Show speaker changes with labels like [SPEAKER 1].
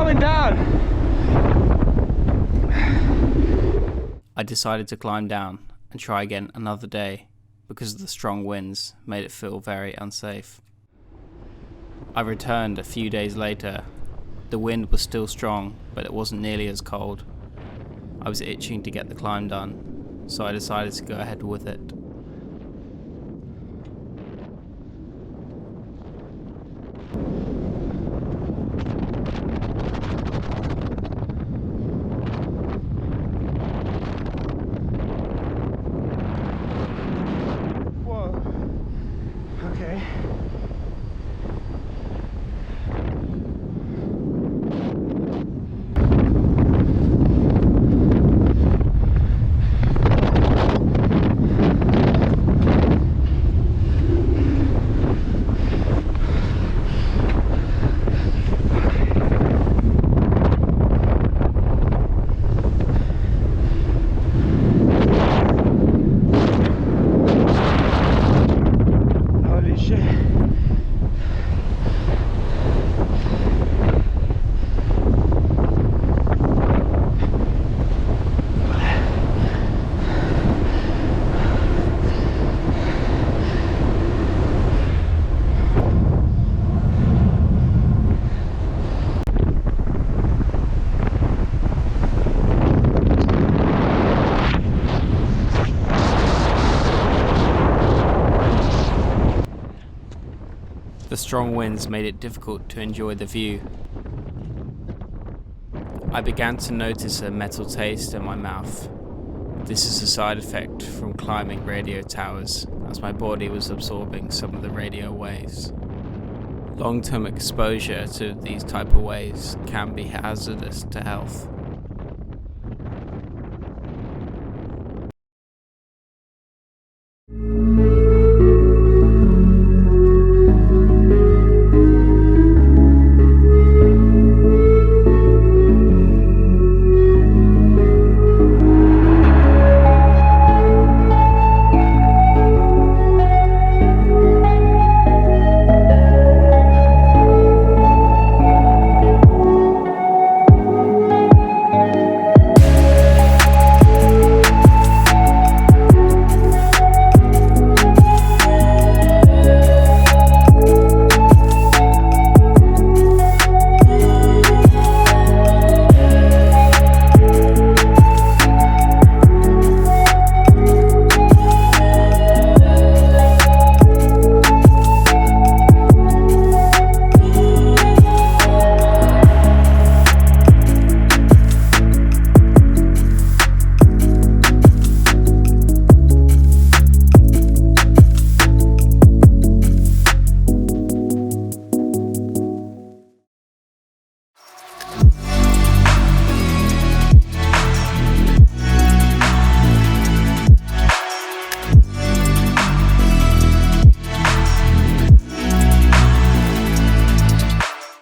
[SPEAKER 1] coming down!
[SPEAKER 2] I decided to climb down and try again another day because the strong winds made it feel very unsafe. I returned a few days later. The wind was still strong, but it wasn't nearly as cold. I was itching to get the climb done, so I decided to go ahead with it.
[SPEAKER 1] Okay. Holy shit.
[SPEAKER 2] The strong winds made it difficult to enjoy the view. I began to notice a metal taste in my mouth. This is a side effect from climbing radio towers, as my body was absorbing some of the radio waves. Long-term exposure to these type of waves can be hazardous to health.